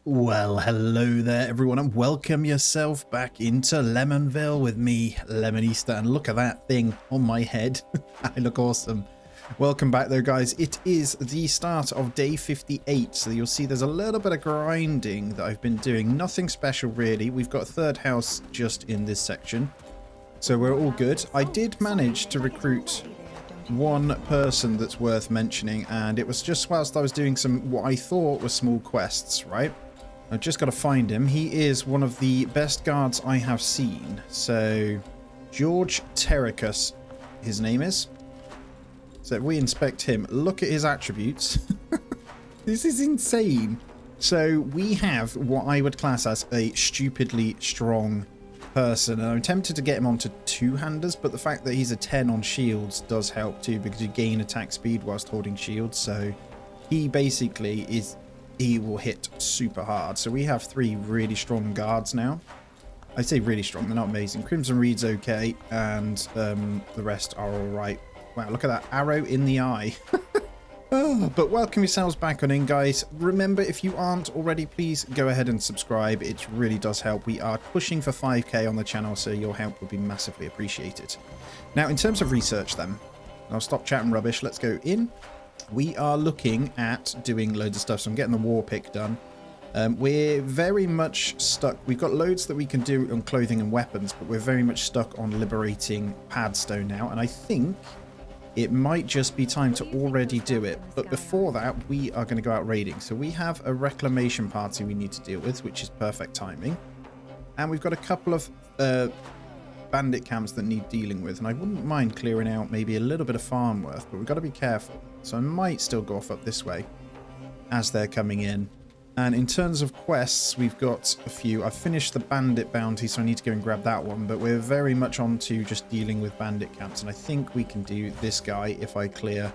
Well, hello there everyone and welcome yourself back into Lemonville with me, Lemon Easter, and look at that thing on my head. I look awesome. Welcome back though guys, it is the start of day 58, so you'll see there's a little bit of grinding that I've been doing, nothing special really. We've got a third house just in this section, so we're all good. I did manage to recruit one person that's worth mentioning, and it was just whilst I was doing some what I thought were small quests, right? I've just got to find him. He is one of the best guards I have seen. So, George Terricus, his name is. So if we inspect him, look at his attributes. This is insane. So we have what I would class as a stupidly strong person. And I'm tempted to get him onto two-handers, but the fact that he's a 10 on shields does help too, because you gain attack speed whilst holding shields. So he basically is... he will hit super hard. So we have 3 really strong guards now. I say really strong, they're not amazing. Crimson Reed's okay, and the rest are all right. Wow, look at that arrow in the eye. Oh, but welcome yourselves back on in, guys. Remember, if you aren't already, please go ahead and subscribe. It really does help. We are pushing for 5k on the channel, so your help would be massively appreciated. Now, in terms of research then, I'll stop chatting rubbish. Let's go in. We are looking at doing loads of stuff, so I'm getting the war pick done. We're very much stuck. We've got loads that we can do on clothing and weapons, but we're very much stuck on liberating Padstow now, and I think it might just be time to already do it. But before that, we are going to go out raiding. So we have a reclamation party we need to deal with, which is perfect timing. And we've got a couple of bandit camps that need dealing with, and I wouldn't mind clearing out maybe a little bit of farm worth, but we've got to be careful. So I might still go off up this way as they're coming in. And in terms of quests, we've got a few. I've finished the bandit bounty, so I need to go and grab that one, but we're very much on to just dealing with bandit camps, and I think we can do this guy if I clear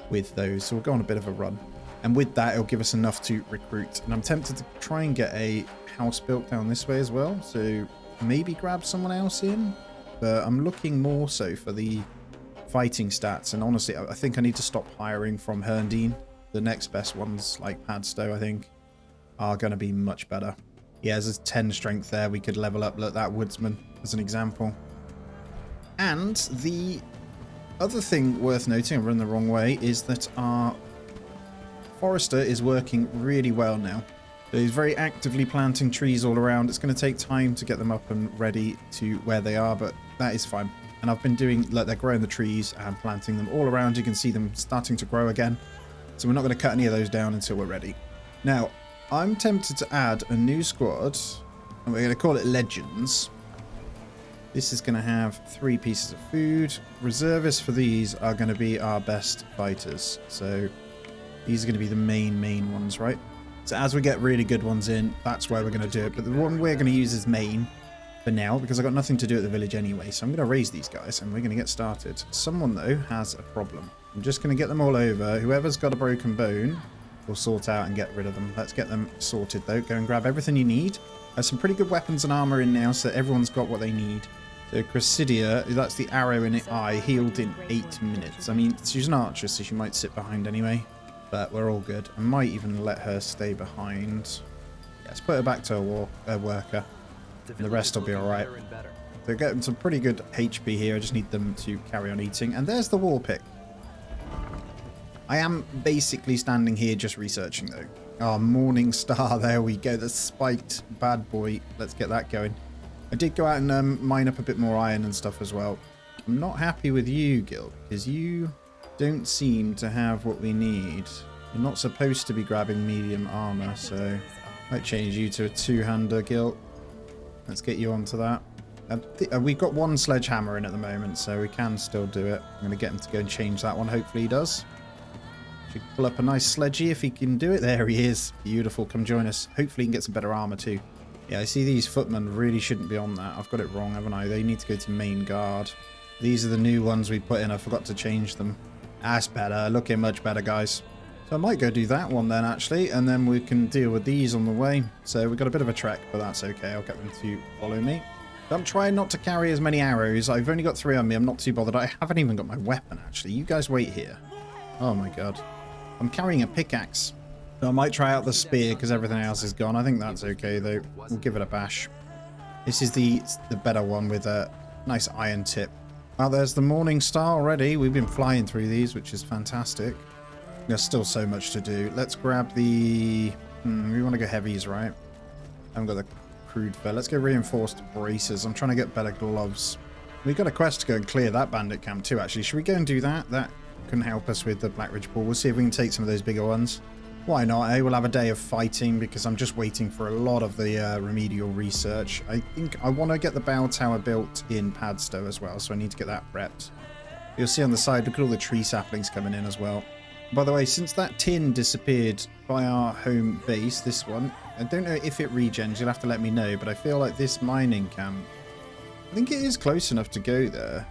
with those. So we'll go on a bit of a run, and with that it'll give us enough to recruit. And I'm tempted to try and get a house built down this way as well, so maybe grab someone else in, but I'm looking more so for the fighting stats. And honestly, I think I need to stop hiring from Herndine. The next best ones, like Padstow, I think are going to be much better. Yeah, there's a 10 strength there we could level up. Look, that woodsman as an example. And the other thing worth noting, I'm running the wrong way, is that our forester is working really well now. So he's very actively planting trees all around. It's going to take time to get them up and ready to where they are, but that is fine. And I've been doing, like, they're growing the trees and planting them all around. You can see them starting to grow again. So we're not going to cut any of those down until we're ready. Now, I'm tempted to add a new squad, and we're going to call it Legends. This is going to have 3 pieces of food. Reservists for these are going to be our best fighters. So these are going to be the main ones, right? So as we get really good ones in, that's where we're going to do it. But the one we're going to use is main for now, because I've got nothing to do at the village anyway. So I'm going to raise these guys, and we're going to get started. Someone, though, has a problem. I'm just going to get them all over. Whoever's got a broken bone, we'll sort out and get rid of them. Let's get them sorted, though. Go and grab everything you need. There's some pretty good weapons and armor in now, so everyone's got what they need. So Cressidia, that's the arrow in the eye, healed in 8 minutes. I mean, she's an archer, so she might sit behind anyway. But we're all good. I might even let her stay behind. Yeah, let's put her back to a worker. And the rest will be alright. They're getting some pretty good HP here. I just need them to carry on eating. And there's the war pick. I am basically standing here just researching, though. Oh, Morning Star, there we go. The spiked bad boy. Let's get that going. I did go out and mine up a bit more iron and stuff as well. I'm not happy with you, Guild, because you don't seem to have what we need. You're not supposed to be grabbing medium armor, so I might change you to a 2-hander, Guild. Let's get you onto that. We've got 1 sledgehammer in at the moment, so we can still do it. I'm going to get him to go and change that one. Hopefully he does. Should pull up a nice sledgy if he can do it. There he is. Beautiful. Come join us. Hopefully he can get some better armor too. Yeah, I see these footmen really shouldn't be on that. I've got it wrong, haven't I? They need to go to main guard. These are the new ones we put in. I forgot to change them. That's better. Looking much better, guys. So I might go do that one then, actually, and then we can deal with these on the way. So we've got a bit of a trek, but that's okay. I'll get them to follow me. I'm trying not to carry as many arrows. I've only got 3 on me. I'm not too bothered. I haven't even got my weapon, actually. You guys wait here. Oh, my God. I'm carrying a pickaxe. I might try out the spear because everything else is gone. I think that's okay though. We'll give it a bash. This is the better one with a nice iron tip. Well, there's the morning star already. We've been flying through these, which is fantastic. There's still so much to do. Let's grab the... we want to go heavies, right? I haven't got the crude fare. Let's go reinforced braces. I'm trying to get better gloves. We've got a quest to go and clear that bandit camp too, actually. Should we go and do that? That can help us with the Black Ridge Pool. We'll see if we can take some of those bigger ones. Why not, eh? We'll have a day of fighting because I'm just waiting for a lot of the remedial research. I think I want to get the bell tower built in Padstow as well, so I need to get that prepped. You'll see on the side, look at all the tree saplings coming in as well. By the way, since that tin disappeared by our home base, this one, I don't know if it regens, you'll have to let me know, but I feel like this mining camp, I think it is close enough to go there,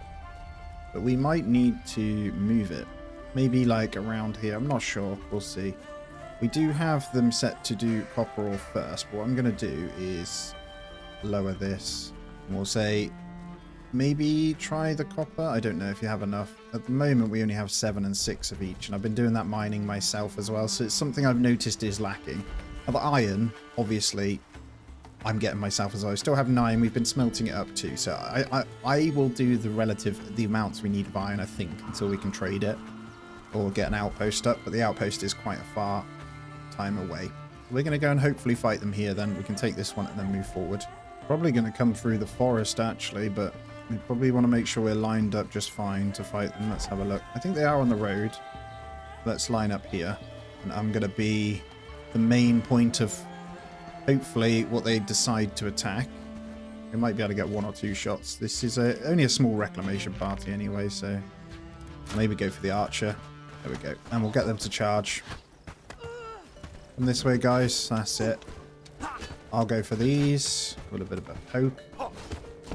but we might need to move it. Maybe like around here, I'm not sure, we'll see. We do have them set to do copper ore first, but what I'm going to do is lower this. And we'll say, maybe try the copper. I don't know if you have enough. At the moment, we only have 7 and 6 of each, and I've been doing that mining myself as well, so it's something I've noticed is lacking. Now, the iron, obviously, I'm getting myself as well. I still have 9. We've been smelting it up too, so I will do the amounts we need of iron, I think, until we can trade it or get an outpost up, but the outpost is quite a far time away. We're going to go and hopefully fight them here, then we can take this one and then move forward. Probably going to come through the forest actually, but we probably want to make sure we're lined up just fine to fight them. Let's have a look. I think they are on the road. Let's line up here, and I'm going to be the main point of hopefully what they decide to attack. We might be able to get 1 or 2 shots. This is only a small reclamation party anyway, so maybe go for the archer. There we go, and we'll get them to charge. Come this way, guys. That's it. I'll go for these. With a bit of a poke. Oh,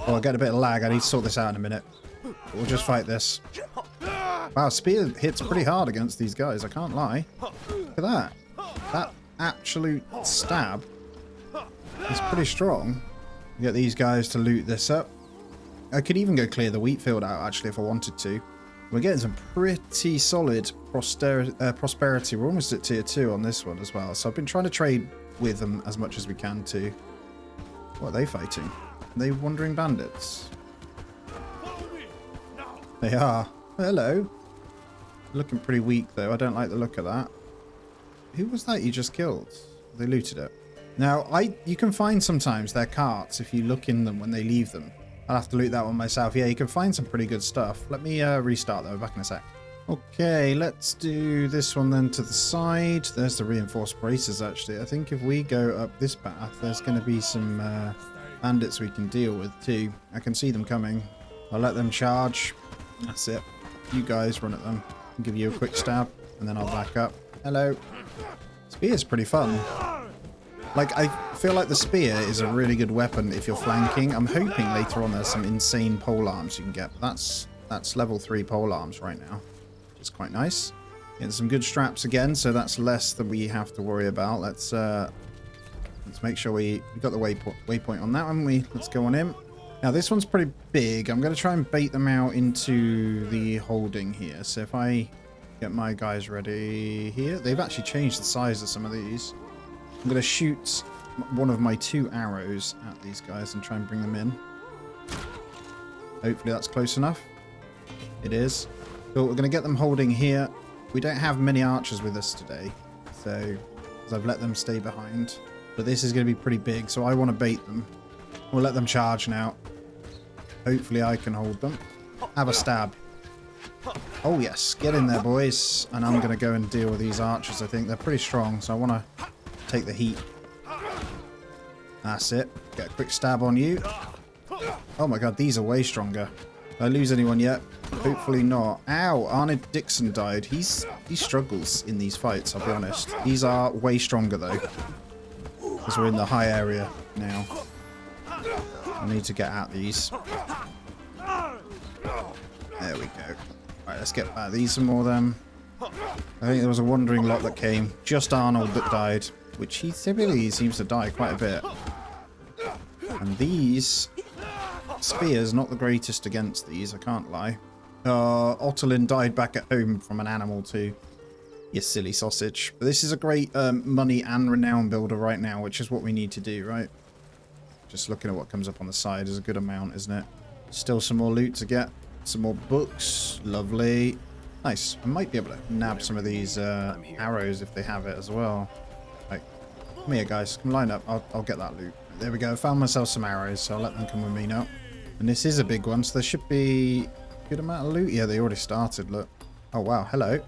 I'll get a bit of lag. I need to sort this out in a minute. But we'll just fight this. Wow, spear hits pretty hard against these guys. I can't lie. Look at that. That absolute stab is pretty strong. Get these guys to loot this up. I could even go clear the wheat field out, actually, if I wanted to. We're getting some pretty solid prosperity. We're almost at tier 2 on this one as well. So I've been trying to trade with them as much as we can too. What are they fighting? Are they wandering bandits? They are. Hello. Looking pretty weak though. I don't like the look of that. Who was that you just killed? They looted it. Now, you can find sometimes their carts if you look in them when they leave them. I'll have to loot that one myself. Yeah, you can find some pretty good stuff. Let me restart though, back in a sec. Okay, let's do this one then to the side. There's the reinforced braces actually. I think if we go up this path, there's going to be some bandits we can deal with too. I can see them coming. I'll let them charge. That's it. You guys run at them. I'll give you a quick stab and then I'll back up. Hello. Spear's pretty fun. Like, I feel like the spear is a really good weapon if you're flanking. I'm hoping later on there's some insane pole arms you can get. But that's level 3 pole arms right now. It's quite nice. Getting some good straps again, so that's less than we have to worry about. Let's make sure we got the waypoint on that one. Let's go on in. Now this one's pretty big. I'm going to try and bait them out into the holding here. So if I get my guys ready here, they've actually changed the size of some of these. I'm going to shoot one of my 2 arrows at these guys and try and bring them in. Hopefully that's close enough. It is. So we're going to get them holding here. We don't have many archers with us today, so because I've let them stay behind. But this is going to be pretty big, so I want to bait them. We'll let them charge now. Hopefully I can hold them. Have a stab. Oh yes, get in there, boys. And I'm going to go and deal with these archers. I think they're pretty strong, so I want to take the heat. That's it. Get a quick stab on you. Oh my god, these are way stronger. Did I lose anyone yet? Hopefully not. Ow, Arne Dixon died. He struggles in these fights, I'll be honest. These are way stronger though, because we're in the high area now. I need to get at these. There we go. Alright, let's get at these some more then. I think there was a wandering lot that came. Just Arnold that died, which he typically seems to die quite a bit. And these spears, not the greatest against these, I can't lie. Otterlin died back at home from an animal too. You silly sausage. But this is a great money and renown builder right now, which is what we need to do, right? Just looking at what comes up on the side is a good amount, isn't it? Still some more loot to get. Some more books. Lovely. Nice. I might be able to nab some of these arrows if they have it as well. Right. Come here, guys. Come line up. I'll get that loot. There we go. Found myself some arrows, so I'll let them come with me now. And this is a big one, so there should be a good amount of loot. Yeah, they already started. Look. Oh, wow. Hello.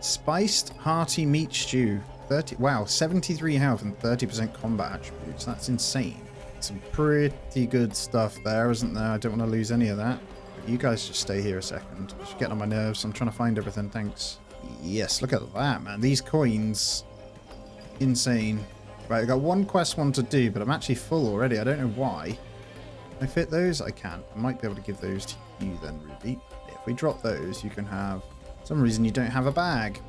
Spiced hearty meat stew. 30. Wow. 73 health and 30% combat attributes. That's insane. Some pretty good stuff there, isn't there? I don't want to lose any of that. You guys just stay here a second. It's getting on my nerves. I'm trying to find everything. Thanks. Yes, look at that, man. These coins. Insane. Right, I've got one quest one to do, but I'm actually full already. I don't know why. Can I fit those? I can. I might be able to give those to you then, Ruby. If we drop those, you can have... For some reason, you don't have a bag.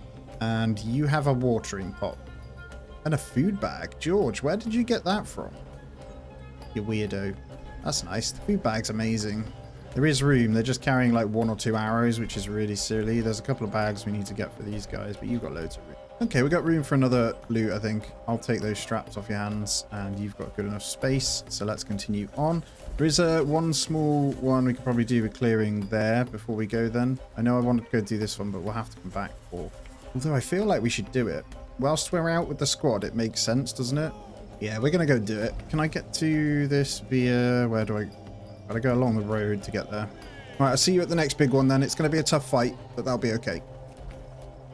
And you have a watering pot. And a food bag. George, where did you get that from? You weirdo. That's nice. The food bag's amazing. There is room. They're just carrying like 1 or 2 arrows, which is really silly. There's a couple of bags we need to get for these guys, but you've got loads of room. Okay, we got room for another loot, I think. I'll take those straps off your hands, and you've got good enough space. So let's continue on. There is one small one we could probably do with clearing there before we go then. I know I wanted to go do this one, but we'll have to come back for. Although I feel like we should do it. Whilst we're out with the squad, it makes sense, doesn't it? Yeah, we're going to go do it. Can I get to this via... Where do I... Gotta go along the road to get there. Alright, I'll see you at the next big one then. It's going to be a tough fight, but that'll be okay.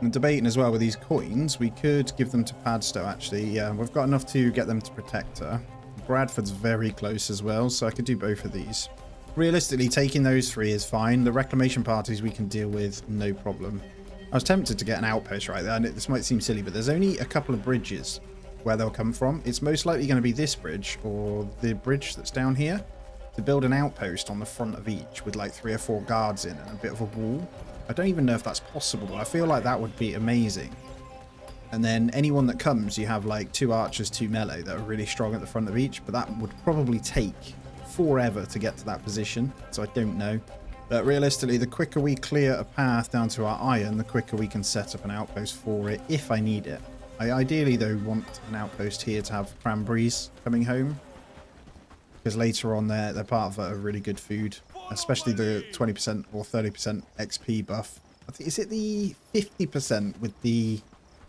And debating as well with these coins, we could give them to Padstow actually. Yeah, we've got enough to get them to protect her. Bradford's very close as well, so I could do both of these. Realistically, taking those 3 is fine. The reclamation parties we can deal with, no problem. I was tempted to get an outpost right there, and this might seem silly, but there's only a couple of bridges where they'll come from. It's most likely going to be this bridge or the bridge that's down here. To build an outpost on the front of each with like 3 or 4 guards in and a bit of a wall. I don't even know if that's possible, but I feel like that would be amazing. And then anyone that comes, you have like 2 archers, 2 melee that are really strong at the front of each, but that would probably take forever to get to that position, so I don't know. But realistically, the quicker we clear a path down to our iron, the quicker we can set up an outpost for it if I need it. I ideally, though, want an outpost here to have cranberries coming home. Because later on, they're part of a really good food. Especially the 20% or 30% XP buff. I think, is it the 50% with the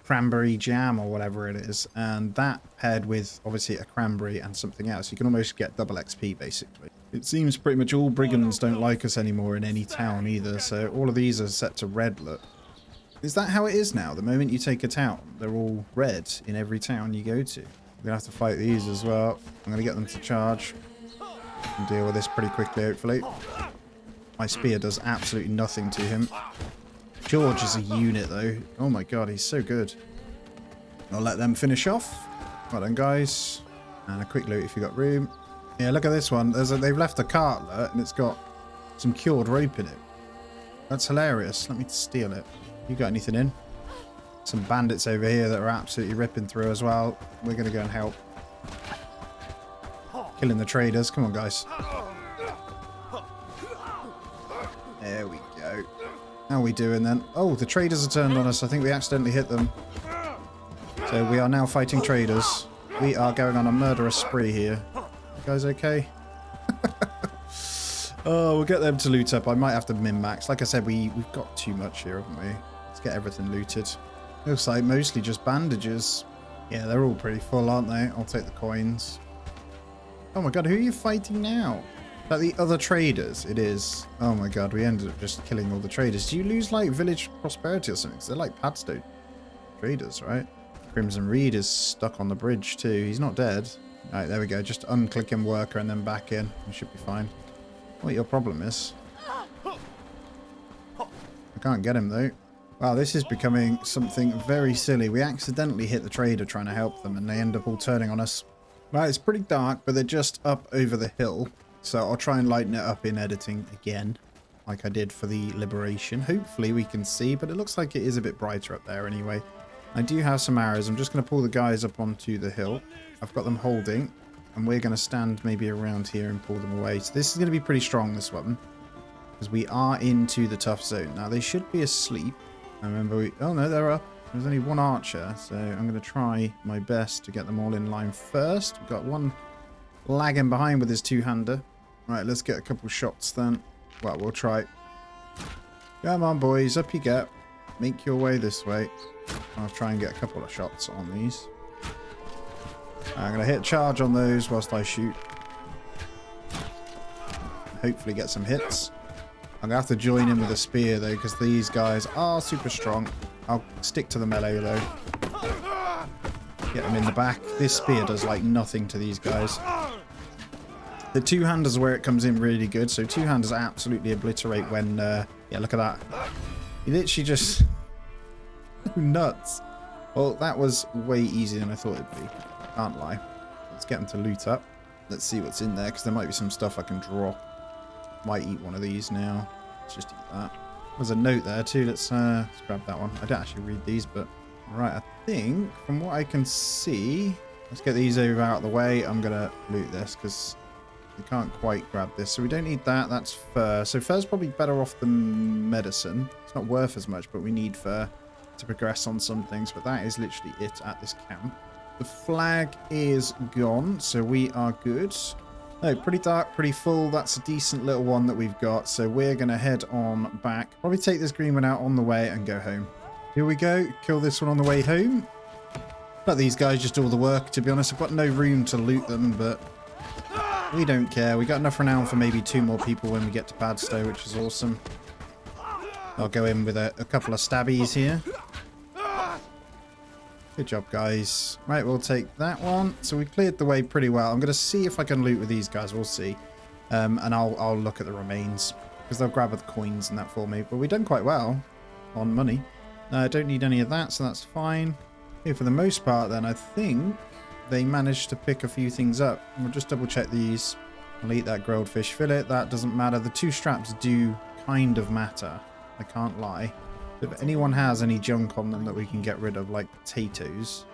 cranberry jam or whatever it is? And that paired with, obviously, a cranberry and something else. You can almost get double XP, basically. It seems pretty much all brigands don't like us anymore in any town either. So all of these are set to red, look. Is that how it is now? The moment you take a town, they're all red in every town you go to. We're going to have to fight these as well. I'm going to get them to charge. And deal with this pretty quickly, hopefully. My spear does absolutely nothing to him. George is a unit, though. Oh my god, he's so good. I'll let them finish off. Well done, guys. And a quick loot if you've got room. Yeah, look at this one. They've left a cartlet, and it's got some cured rope in it. That's hilarious. Let me steal it. You got anything in? Some bandits over here that are absolutely ripping through as well. We're going to go and help. Killing the traders. Come on, guys. There we go. How are we doing then? Oh, the traders are turned on us. I think we accidentally hit them. So we are now fighting traders. We are going on a murderous spree here. You guys okay? Oh, we'll get them to loot up. I might have to min-max. Like I said, we've got too much here, haven't we? Let's get everything looted. Looks like mostly just bandages. Yeah, they're all pretty full, aren't they? I'll take the coins. Oh my god, who are you fighting now? Is that the other traders? It is. Oh my god, we ended up just killing all the traders. Do you lose like village prosperity or something? Because they're like Padstow traders, right? Crimson Reed is stuck on the bridge too. He's not dead. Alright, there we go. Just unclick him worker and then back in. We should be fine. What your problem is? I can't get him though. Wow, this is becoming something very silly. We accidentally hit the trader trying to help them and they end up all turning on us. Right, it's pretty dark, but they're just up over the hill. So I'll try and lighten it up in editing again, like I did for the Liberation. Hopefully we can see, but it looks like it is a bit brighter up there anyway. I do have some arrows. I'm just going to pull the guys up onto the hill. I've got them holding, and we're going to stand maybe around here and pull them away. So this is going to be pretty strong, this one, because we are into the tough zone. Now, they should be asleep. I remember oh no, they're up. There's only one archer, so I'm going to try my best to get them all in line first. We've got one lagging behind with his two-hander. Right, let's get a couple shots then. Well, we'll try. Come on, boys. Up you get. Make your way this way. I'll try and get a couple of shots on these. I'm going to hit charge on those whilst I shoot. Hopefully get some hits. I'm going to have to join in with a spear, though, because these guys are super strong. I'll stick to the melee, though. Get them in the back. This spear does, like, nothing to these guys. The two-handers where it comes in really good. So two-handers absolutely obliterate when... yeah, look at that. You literally just... nuts. Well, that was way easier than I thought it'd be. Can't lie. Let's get them to loot up. Let's see what's in there, because there might be some stuff I can drop. Might eat one of these now. Let's just eat that. There's a note there too. Let's grab that one. I don't actually read these, but... Right, I think, from what I can see... Let's get these over out of the way. I'm going to loot this, because... We can't quite grab this, so we don't need that. That's fur. So fur's probably better off than medicine. It's not worth as much, but we need fur to progress on some things. But that is literally it at this camp. The flag is gone, so we are good. No, pretty dark, pretty full. That's a decent little one that we've got. So we're going to head on back. Probably take this green one out on the way and go home. Here we go. Kill this one on the way home. Let these guys just do all the work, to be honest. I've got no room to loot them, but... we don't care. We got enough renown for maybe 2 more people when we get to Padstow, which is awesome. I'll go in with a couple of stabbies here. Good job, guys. Right, we'll take that one. So we cleared the way pretty well. I'm going to see if I can loot with these guys. We'll see. And I'll look at the remains, because they'll grab the coins and that for me. But we've done quite well on money. I don't need any of that, so that's fine. Okay, for the most part, then, I think... they managed to pick a few things up. We'll just double check these. I'll eat that grilled fish fillet. That doesn't matter. The 2 straps do kind of matter. I can't lie. If anyone has any junk on them that we can get rid of, like potatoes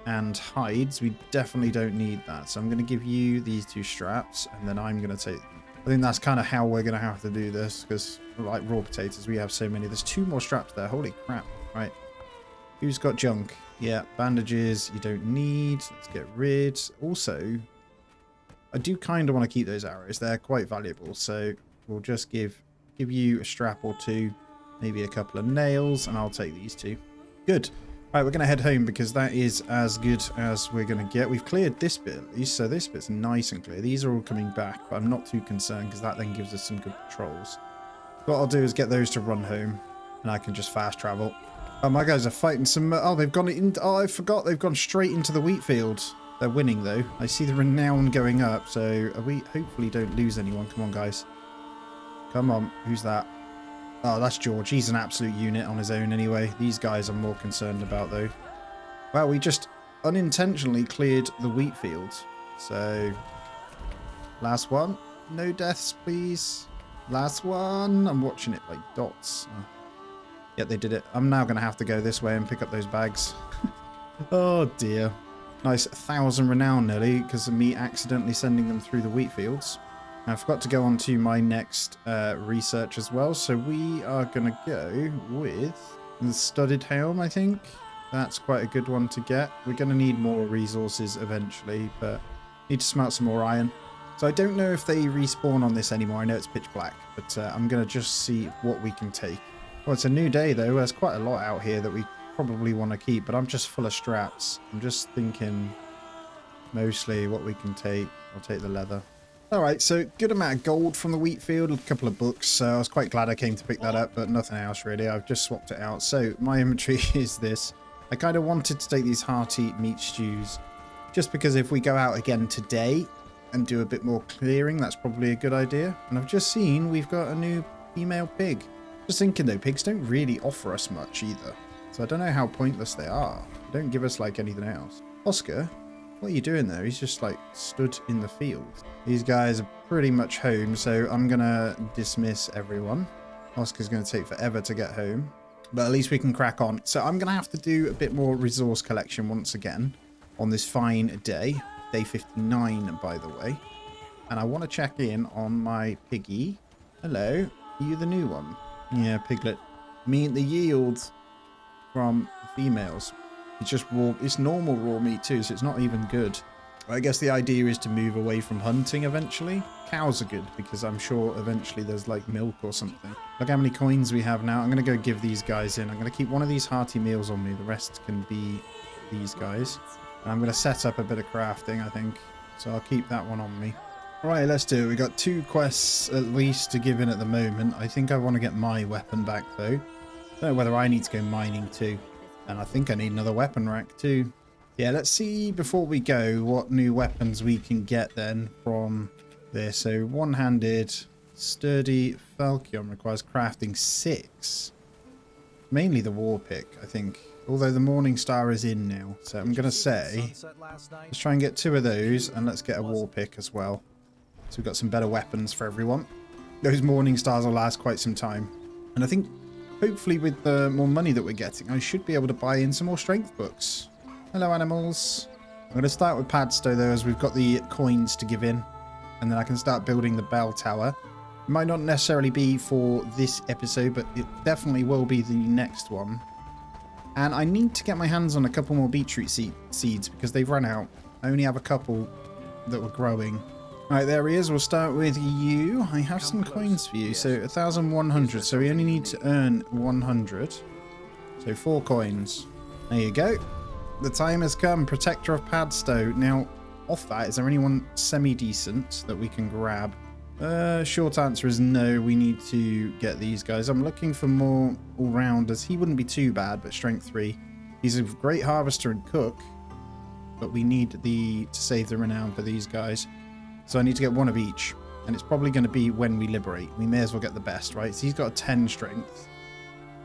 and hides, we definitely don't need that. So I'm going to give you these 2 straps, and then I'm going to take... I think that's kind of how we're going to have to do this, because like raw potatoes, we have so many. There's 2 more straps there. Holy crap. Right. Who's got junk? Yeah, bandages you don't need. Let's get rid. Also, I do kind of want to keep those arrows. They're quite valuable. So we'll just give you a strap or 2, maybe a couple of nails, and I'll take these 2. Good. All right, we're going to head home because that is as good as we're going to get. We've cleared this bit at least, so this bit's nice and clear. These are all coming back, but I'm not too concerned because that then gives us some good patrols. What I'll do is get those to run home, and I can just fast travel. Oh, my guys are fighting some... oh, they've gone in... oh, I forgot. They've gone straight into the wheat field. They're winning, though. I see the renown going up, so we hopefully don't lose anyone. Come on, guys. Come on. Who's that? Oh, that's George. He's an absolute unit on his own anyway. These guys I'm more concerned about, though. Wow, we just unintentionally cleared the wheat field. So, last one. No deaths, please. Last one. I'm watching it like dots. Oh. Yeah, they did it. I'm now going to have to go this way and pick up those bags. Oh, dear. Nice 1,000 renown nearly because of me accidentally sending them through the wheat fields. I forgot to go on to my next research as well. So we are going to go with the studded helm, I think. That's quite a good one to get. We're going to need more resources eventually, but need to smelt some more iron. So I don't know if they respawn on this anymore. I know it's pitch black, but I'm going to just see what we can take. Well, it's a new day, though. There's quite a lot out here that we probably want to keep, but I'm just full of straps. I'm just thinking mostly what we can take. I'll take the leather. All right, so good amount of gold from the wheat field, a couple of books. So I was quite glad I came to pick that up, but nothing else really. I've just swapped it out. So my inventory is this. I kind of wanted to take these hearty meat stews just because if we go out again today and do a bit more clearing, that's probably a good idea. And I've just seen we've got a new female pig. Just thinking though, pigs don't really offer us much either. So I don't know how pointless they are. They don't give us like anything else. Oscar, what are you doing there? He's just like stood in the field. These guys are pretty much home, so I'm going to dismiss everyone. Oscar's going to take forever to get home, but at least we can crack on. So I'm going to have to do a bit more resource collection once again on this fine day. Day 59, by the way. And I want to check in on my piggy. Hello, are you the new one? Yeah, piglet. Mean the yield from the females. It's just raw. It's normal raw meat too, so it's not even good. I guess the idea is to move away from hunting eventually. Cows are good because I'm sure eventually there's like milk or something. Look how many coins we have now. I'm going to go give these guys in. I'm going to keep one of these hearty meals on me. The rest can be these guys. And I'm going to set up a bit of crafting, I think. So I'll keep that one on me. All right, let's do it. We've got 2 quests at least to give in at the moment. I think I want to get my weapon back though. I don't know whether I need to go mining too. And I think I need another weapon rack too. Yeah, let's see before we go what new weapons we can get then from this. So one-handed, sturdy Falchion requires crafting 6. Mainly the war pick, I think. Although the Morning Star is in now. So I'm going to say, let's try and get 2 of those and let's get a war pick as well. So we've got some better weapons for everyone. Those Morning Stars will last quite some time. And I think hopefully with the more money that we're getting, I should be able to buy in some more strength books. Hello, animals. I'm going to start with Padstow, though, as we've got the coins to give in. And then I can start building the bell tower. It might not necessarily be for this episode, but it definitely will be the next one. And I need to get my hands on a couple more beetroot seeds because they've run out. I only have a couple that were growing. All right, there he is. We'll start with you. I have some coins for you. So 1,100. So we only need to earn 100. So 4 coins. There you go. The time has come, Protector of Padstow. Now, off that, is there anyone semi-decent that we can grab? Short answer is no, we need to get these guys. I'm looking for more all-rounders. He wouldn't be too bad, but strength 3. He's a great harvester and cook, but we need to save the renown for these guys. So I need to get 1 of each, and it's probably going to be when we liberate. We may as well get the best, right? So he's got a 10 strength.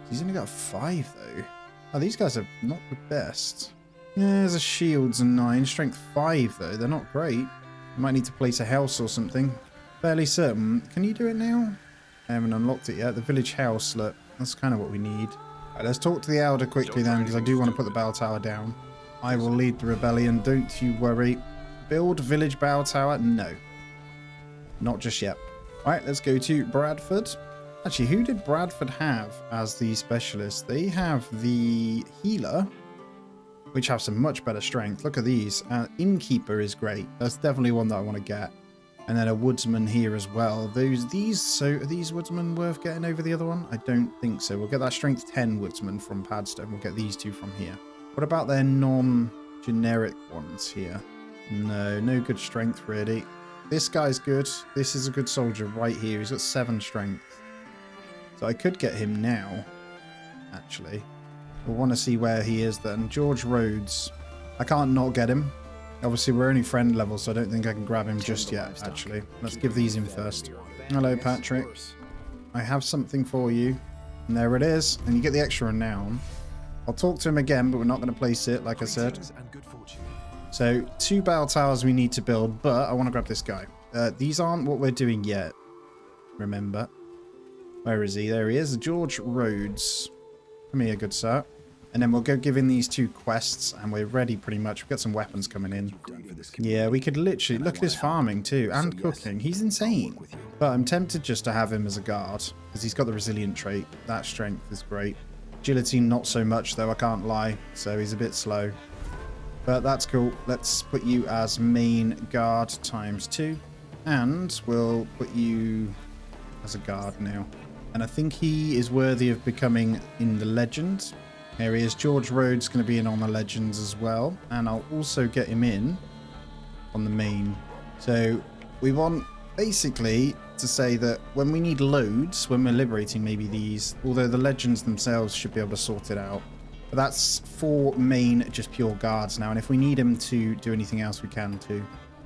He's only got 5, though. Oh, these guys are not the best. Yeah, there's a shields and 9. Strength 5, though. They're not great. I might need to place a house or something. Fairly certain. Can you do it now? I haven't unlocked it yet. The village house, look. That's kind of what we need. Right, let's talk to the Elder quickly then, because I do want to put the bell tower down. I will lead the rebellion. Don't you worry. Build village bell tower? No. Not just yet. Right, let's go to Bradford. Actually, who did Bradford have as the specialist? They have the healer, which have some much better strength. Look at these. Innkeeper is great. That's definitely one that I want to get. And then a woodsman here as well. So are these woodsmen worth getting over the other one? I don't think so. We'll get that strength 10 woodsman from Padstow. We'll get these 2 from here. What about their non-generic ones here? No, no good strength really. This guy's good. This is a good soldier right here. He's got 7 strength. So I could get him now, actually. We'll want to see where he is then. George Rhodes. I can't not get him. Obviously, we're only friend level, so I don't think I can grab him just yet, actually. Let's give these in first. Hello, Patrick. I have something for you. And there it is. And you get the extra renown. I'll talk to him again, but we're not going to place it, like I said. So, 2 bell towers we need to build, but I want to grab this guy. These aren't what we're doing yet. Remember. Where is he? There he is. George Rhodes. Come here, good sir. And then we'll go give in these 2 quests, and we're ready pretty much. We've got some weapons coming in. Yeah, we could literally... Look at his farming too, and cooking. He's insane. But I'm tempted just to have him as a guard, because he's got the resilient trait. That strength is great. Agility, not so much, though, I can't lie. So he's a bit slow. But that's cool. Let's put you as main guard ×2. And we'll put you as a guard now. And I think he is worthy of becoming in the legend. Here he is. George Rhodes going to be in on the legends as well. And I'll also get him in on the main. So we want basically to say that when we need loads, when we're liberating maybe these, although the legends themselves should be able to sort it out. But that's 4 main just pure guards now. And if we need him to do anything else, we can too.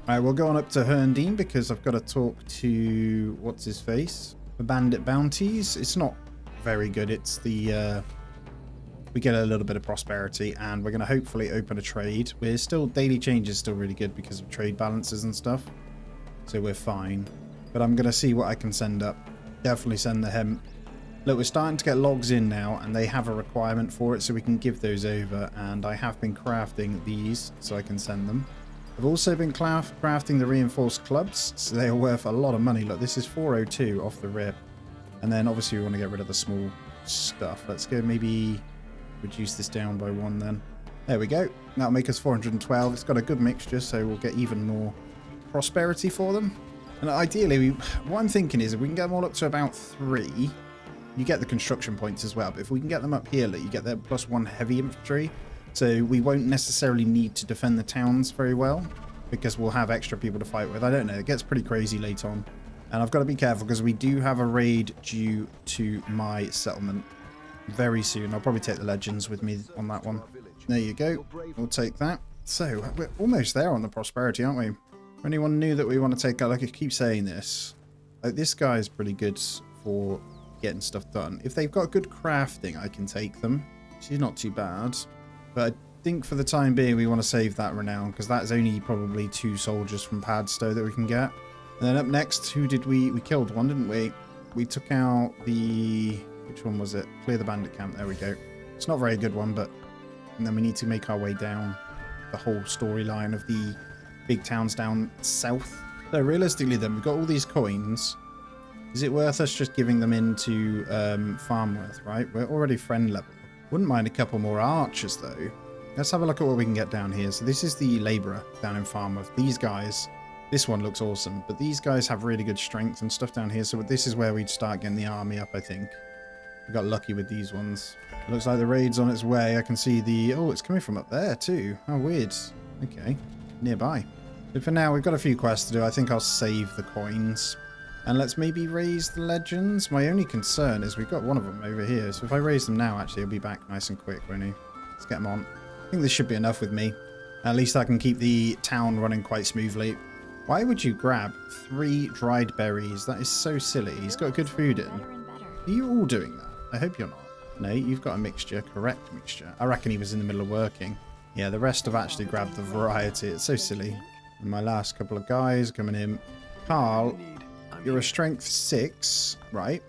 All right, we'll go on up to Herndine because I've got to talk to, what's his face? The bandit bounties. It's not very good. It's the... we get a little bit of prosperity, and we're going to hopefully open a trade. We're still, daily change is still really good because of trade balances and stuff. So we're fine. But I'm going to see what I can send up. Definitely send the hemp. Look, we're starting to get logs in now, and they have a requirement for it, so we can give those over. And I have been crafting these, so I can send them. I've also been crafting the reinforced clubs, so they are worth a lot of money. Look, this is 402 off the rip. And then obviously we want to get rid of the small stuff. Let's go maybe reduce this down by 1 then. There we go. That'll make us 412. It's got a good mixture, so we'll get even more prosperity for them. And ideally, what I'm thinking is if we can get them all up to about 3, you get the construction points as well. But if we can get them up here, you get their +1 heavy infantry. So we won't necessarily need to defend the towns very well because we'll have extra people to fight with. I don't know. It gets pretty crazy late on. And I've got to be careful because we do have a raid due to my settlement very soon. I'll probably take the legends with me on that one. There you go. We'll take that. So we're almost there on the prosperity, aren't we? For anyone new that we want to take out, like I keep saying this, like this guy is pretty good for getting stuff done. If they've got good crafting, I can take them. She's not too bad. But I think for the time being, we want to save that renown because that's only probably 2 soldiers from Padstow that we can get. And then up next, who did we killed one, didn't we? We took out the... Which one was it? Clear the bandit camp. There we go. It's not a very good one, but... And then we need to make our way down the whole storyline of the big towns down south. So realistically then, we've got all these coins. Is it worth us just giving them into Farmworth, right? We're already friend level. Wouldn't mind a couple more archers, though. Let's have a look at what we can get down here. So this is the labourer down in Farmworth. These guys... This one looks awesome, but these guys have really good strength and stuff down here, so this is where we'd start getting the army up, I think. We got lucky with these ones. Looks like the raid's on its way. I can see the... Oh, it's coming from up there, too. Oh, weird. Okay. Nearby. But for now, we've got a few quests to do. I think I'll save the coins. And let's maybe raise the legends. My only concern is we've got one of them over here, so if I raise them now, actually, he'll be back nice and quick, won't he? Let's get him on. I think this should be enough with me. At least I can keep the town running quite smoothly. Why would you grab 3 dried berries? That is so silly. He's got good food in. Are you all doing that? I hope you're not. No, you've got a mixture. Correct mixture. I reckon he was in the middle of working. Yeah, the rest have actually grabbed the variety. It's so silly. And my last couple of guys coming in. Carl, you're a strength 6, right?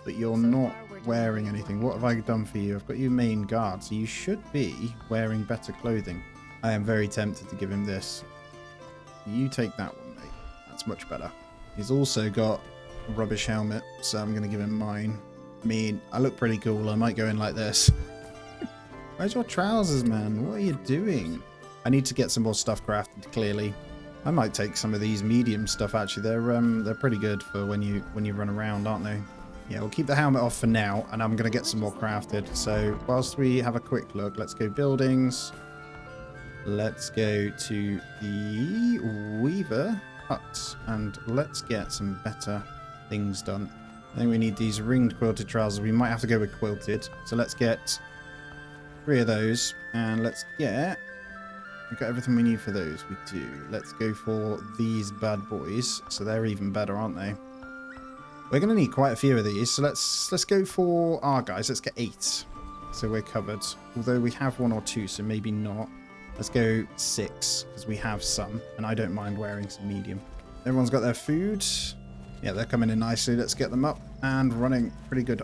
But you're not wearing anything. What have I done for you? I've got you main guard, so you should be wearing better clothing. I am very tempted to give him this. You take that one, mate. That's much better. He's also got a rubbish helmet, so I'm going to give him mine. I mean, I look pretty cool. I might go in like this. Where's your trousers, man? What are you doing? I need to get some more stuff crafted, clearly. I might take some of these medium stuff, actually. They're pretty good for when you run around, aren't they? Yeah, we'll keep the helmet off for now, and I'm going to get some more crafted. So whilst we have a quick look, let's go buildings. Let's go to the Weaver Hut and let's get some better things done. I think we need these ringed quilted trousers. We might have to go with quilted. So let's get 3 of those and let's get... We've got everything we need for those. We do. Let's go for these bad boys. So they're even better, aren't they? We're going to need quite a few of these. So let's go for our guys. Let's get 8. So we're covered. Although we have 1 or 2, so maybe not. Let's go 6, because we have some, and I don't mind wearing some medium. Everyone's got their food. Yeah, they're coming in nicely. Let's get them up and running pretty good.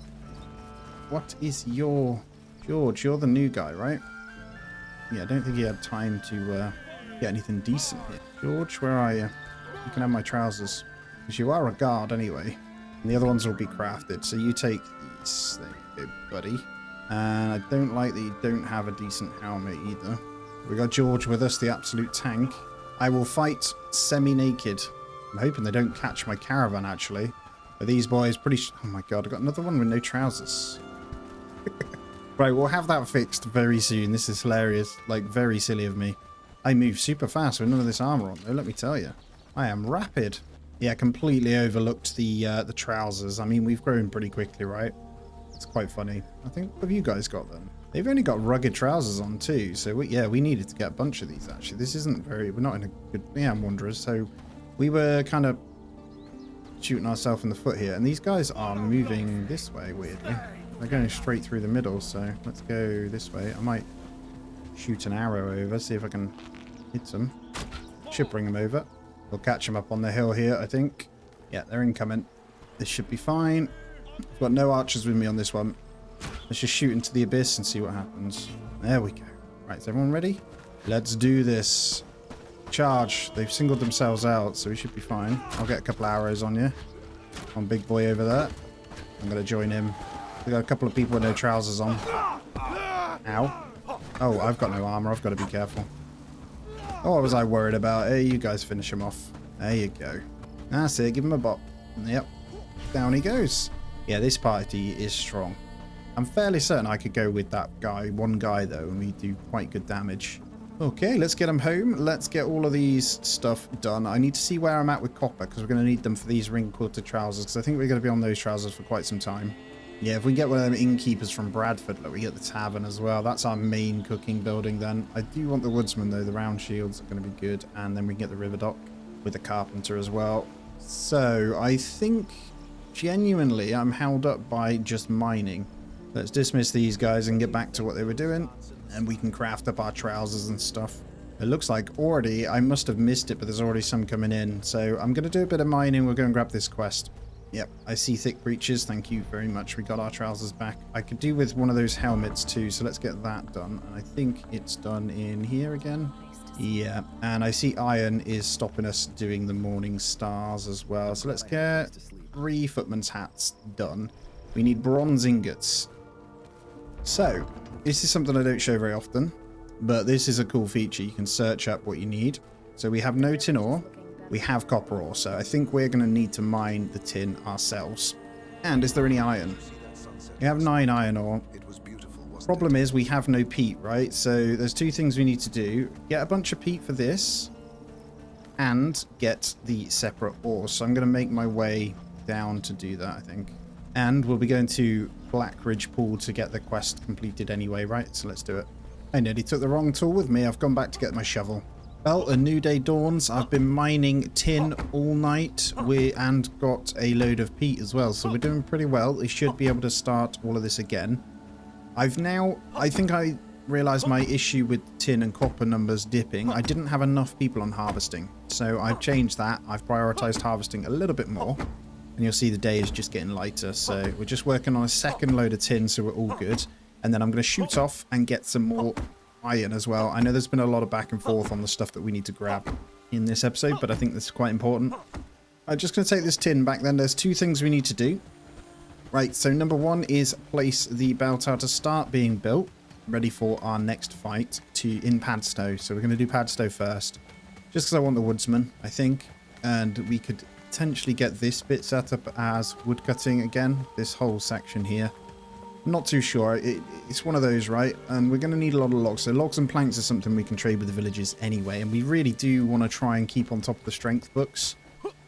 What is your... George, you're the new guy, right? Yeah, I don't think he had time to get anything decent here. George, where are you? You can have my trousers. Because you are a guard anyway. And the other ones will be crafted. So you take these. There you go, buddy. And I don't like that you don't have a decent helmet either. We got George with us, the absolute tank. I will fight semi-naked. I'm hoping they don't catch my caravan, actually. But these boys pretty... Oh my god, I got another one with no trousers. Right, we'll have that fixed very soon. This is hilarious. Like, very silly of me. I move super fast with none of this armor on, though, let me tell you. I am rapid. Yeah, completely overlooked the trousers. I mean, we've grown pretty quickly, right? It's quite funny. I think... What have you guys got, then? They've only got rugged trousers on too, so we needed to get a bunch of these actually. This isn't very... We're not in a good... Yeah, I'm Wanderers, so we were kind of shooting ourselves in the foot here. And these guys are moving this way, weirdly. They're going straight through the middle, so let's go this way. I might shoot an arrow over, see if I can hit them. Should bring them over. We'll catch them up on the hill here, I think. Yeah, they're incoming. This should be fine. I've got no archers with me on this one. Let's just shoot into the abyss and see what happens. There we go. Right, is everyone ready? Let's do this. Charge. They've singled themselves out, so we should be fine. I'll get a couple arrows on you. On big boy over there. I'm going to join him. We got a couple of people with no trousers on. Ow. Oh, I've got no armor. I've got to be careful. Oh, what was I worried about? Hey, you guys finish him off. There you go. That's it. Give him a bop. Yep. Down he goes. Yeah, this party is strong. I'm fairly certain I could go with that guy, one guy though, and we do quite good damage. Okay, let's get him home. Let's get all of these stuff done. I need to see where I'm at with copper because we're going to need them for these ring-quilted trousers because I think we're going to be on those trousers for quite some time. Yeah, if we get one of them innkeepers from Bradford, look, we get the tavern as well. That's our main cooking building then. I do want the woodsman though. The round shields are going to be good. And then we can get the river dock with the carpenter as well. So I think genuinely I'm held up by just mining. Let's dismiss these guys and get back to what they were doing. And we can craft up our trousers and stuff. It looks like already, I must have missed it, but there's already some coming in. So I'm going to do a bit of mining. We're going to grab this quest. Yep, I see thick breeches. Thank you very much. We got our trousers back. I could do with one of those helmets too, so let's get that done. And I think it's done in here again. Yeah, and I see iron is stopping us doing the morning stars as well. So let's get 3 footman's hats done. We need bronze ingots. So, this is something I don't show very often, but this is a cool feature. You can search up what you need. So we have no tin ore. We have copper ore, so I think we're going to need to mine the tin ourselves. And is there any iron? We have 9 iron ore. Problem is we have no peat, right? So there's 2 things we need to do. Get a bunch of peat for this and get the separate ore. So I'm going to make my way down to do that, I think. And we'll be going to Blackridge Pool to get the quest completed anyway, right? So let's do it. I nearly took the wrong tool with me. I've gone back to get my shovel. Well, a new day dawns. I've been mining tin all night and got a load of peat as well. So we're doing pretty well. We should be able to start all of this again. I think I realized my issue with tin and copper numbers dipping. I didn't have enough people on harvesting. So I've changed that. I've prioritized harvesting a little bit more. And you'll see the day is just getting lighter. So we're just working on a second load of tin, so we're all good. And then I'm going to shoot off and get some more iron as well. I know there's been a lot of back and forth on the stuff that we need to grab in this episode, but I think this is quite important. I'm just going to take this tin back then. There's 2 things we need to do. Right, so number 1 is place the bell tower to start being built, ready for our next fight in Padstow. So we're going to do Padstow first, just because I want the woodsman, I think. And we could potentially get this bit set up as woodcutting again, this whole section here. Not too sure. It's one of those, right? And we're going to need a lot of logs. So logs and planks are something we can trade with the villagers anyway. And we really do want to try and keep on top of the strength books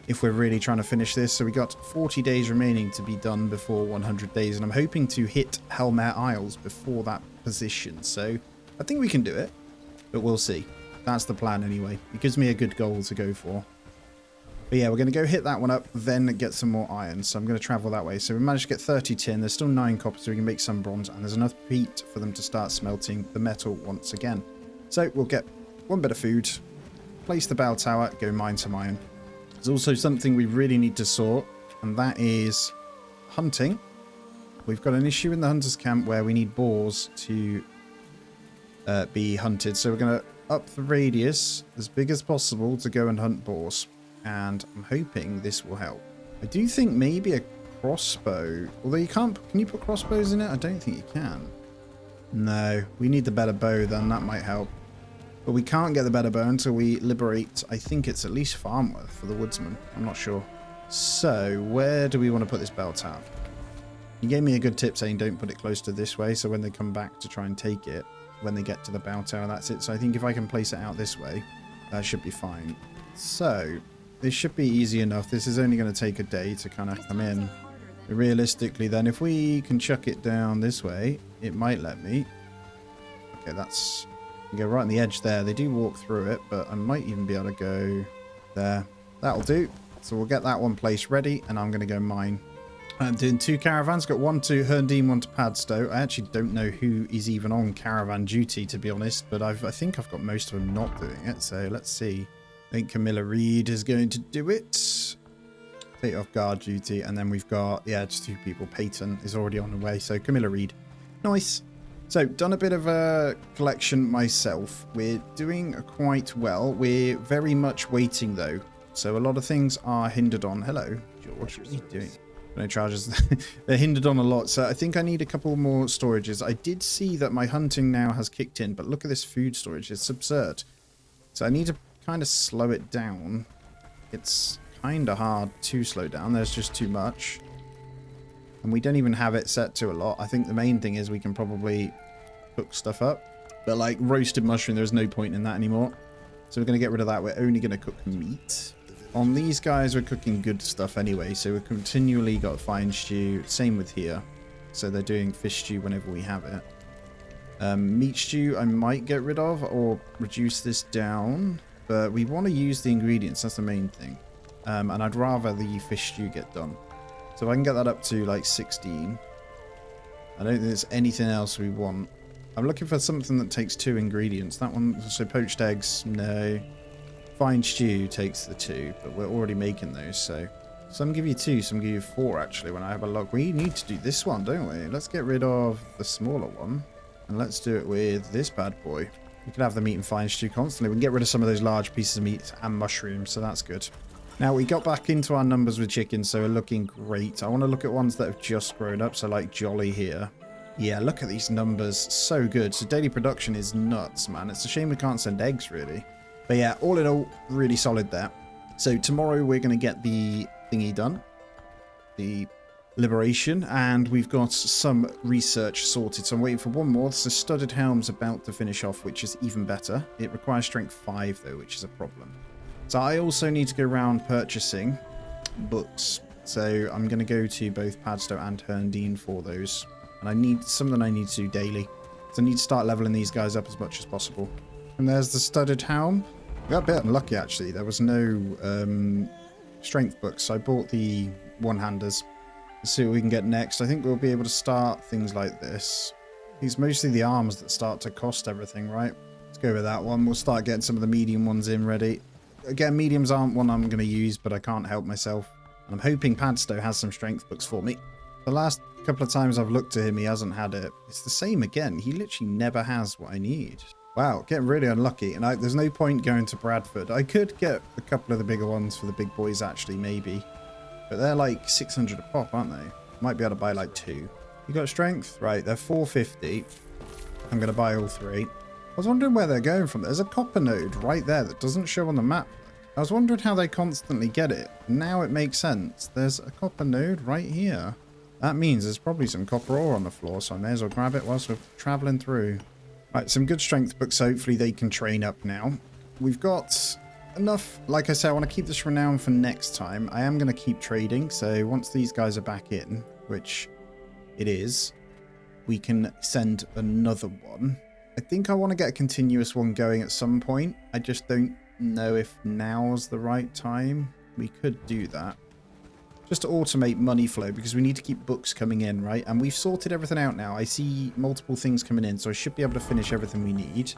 if we're really trying to finish this. So we got 40 days remaining to be done before 100 days. And I'm hoping to hit Helmare Isles before that position. So I think we can do it, but we'll see. That's the plan anyway. It gives me a good goal to go for. But yeah, we're going to go hit that one up, then get some more iron. So I'm going to travel that way. So we managed to get 30 tin. There's still 9 copper, so we can make some bronze. And there's enough peat for them to start smelting the metal once again. So we'll get 1 bit of food, place the bell tower, go mine some iron. There's also something we really need to sort, and that is hunting. We've got an issue in the hunter's camp where we need boars to be hunted. So we're going to up the radius as big as possible to go and hunt boars. And I'm hoping this will help. I do think maybe a crossbow, although you can't, can you put crossbows in it? I don't think you can. No, we need the better bow then, that might help. But we can't get the better bow until we liberate, I think it's at least Farmworth for the woodsman. I'm not sure. So, where do we want to put this bell tower? You gave me a good tip saying don't put it close to this way, so when they come back to try and take it, when they get to the bell tower, that's it. So I think if I can place it out this way, that should be fine. So, this should be easy enough. This is only going to take a day to kind of come in. But realistically then, if we can chuck it down this way, it might let me. Okay, that's... You go right on the edge there. They do walk through it, but I might even be able to go there. That'll do. So we'll get that one place ready, and I'm going to go mine. I'm doing 2 caravans. Got 1 to Herndine, 1 to Padstow. I actually don't know who is even on caravan duty, to be honest, but I think I've got most of them not doing it, so let's see. I think Camilla Reed is going to do it. Take off guard duty, and then we've got, yeah, just 2 people. Peyton is already on the way, so Camilla Reed. Nice. So, done a bit of a collection myself. We're doing quite well. We're very much waiting, though. So, a lot of things are hindered on. Hello, George. What are you doing? No charges. They're hindered on a lot, so I think I need a couple more storages. I did see that my hunting now has kicked in, but look at this food storage. It's absurd. So I need to kind of slow it down. It's kind of hard to slow down. There's just too much. And we don't even have it set to a lot. I think the main thing is we can probably cook stuff up. But like roasted mushroom, there's no point in that anymore. So we're going to get rid of that. We're only going to cook meat. On these guys, we're cooking good stuff anyway, so we've continually got fine stew. Same with here. So they're doing fish stew whenever we have it. Meat stew I might get rid of or reduce this down, but we want to use the ingredients. That's the main thing. And I'd rather the fish stew get done. So if I can get that up to like 16. I don't think there's anything else we want. I'm looking for something that takes 2 ingredients. That one, so poached eggs, no. Fine stew takes the 2, but we're already making those, so some give you 2, some give you 4 actually when I have a look. We need to do this one, don't we? Let's get rid of the smaller one and let's do it with this bad boy. We can have the meat and fine stew constantly. We can get rid of some of those large pieces of meat and mushrooms, so that's good. Now we got back into our numbers with chickens, so we're looking great. I want to look at ones that have just grown up, so like Jolly here. Yeah, look at these numbers, so good. So daily production is nuts, man. It's a shame we can't send eggs really. But yeah, all in all, really solid there. So tomorrow we're going to get the thingy done. The liberation. And we've got some research sorted. So I'm waiting for one more. So studded helm's about to finish off, which is even better. It requires strength 5 though, which is a problem. So I also need to go around purchasing books. So I'm going to go to both Padstow and Herndine for those. And I need something I need to do daily. So I need to start leveling these guys up as much as possible. And there's the studded helm. We got a bit unlucky actually. There was no strength books. So I bought the one-handers. Let's see what we can get next. I think we'll be able to start things like this. It's mostly the arms that start to cost everything, right? Let's go with that one. We'll start getting some of the medium ones in ready. Again, mediums aren't one I'm going to use, but I can't help myself. And I'm hoping Padstow has some strength books for me. The last couple of times I've looked at him, he hasn't had it. It's the same again. He literally never has what I need. Wow, getting really unlucky. And there's no point going to Bradford. I could get a couple of the bigger ones for the big boys, actually, maybe. But they're like 600 a pop, aren't they? Might be able to buy like 2. You got strength? Right, they're 450. I'm going to buy all 3. I was wondering where they're going from. There's a copper node right there that doesn't show on the map. I was wondering how they constantly get it. Now it makes sense. There's a copper node right here. That means there's probably some copper ore on the floor, so I may as well grab it whilst we're traveling through. Right, some good strength books. Hopefully they can train up now. We've got enough. Like I said, I want to keep this renown for next time. I am going to keep trading. So once these guys are back in, which it is, we can send another one. I think I want to get a continuous one going at some point. I just don't know if now's the right time. We could do that. Just to automate money flow, because we need to keep books coming in, right? And we've sorted everything out now. I see multiple things coming in, so I should be able to finish everything we need.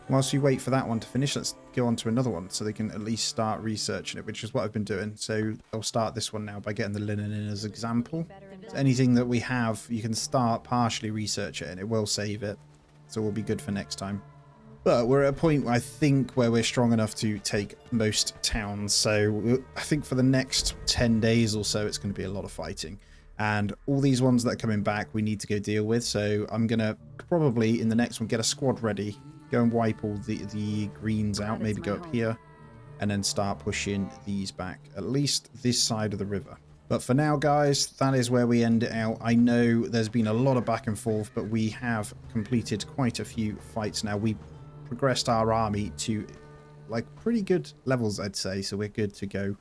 Whilst we wait for that one to finish, let's go on to another one so they can at least start researching it, which is what I've been doing. So I'll start this one now by getting the linen in as an example. So anything that we have, you can start partially research it and it will save it. So we'll be good for next time. But we're at a point, I think, where we're strong enough to take most towns. So I think for the next 10 days or so, it's going to be a lot of fighting. And all these ones that are coming back, we need to go deal with. So I'm going to probably, in the next one, get a squad ready. Go and wipe all the greens out. Maybe go up here. And then start pushing these back. At least this side of the river. But for now, guys, that is where we end it out. I know there's been a lot of back and forth, but we have completed quite a few fights now. We progressed our army to like pretty good levels, I'd say, so we're good to go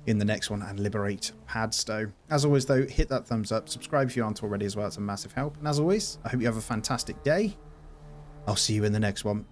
in the next one and liberate Padstow. As always though, hit that thumbs up, subscribe if you aren't already as well, it's a massive help, and as always I hope you have a fantastic day. I'll see you in the next one.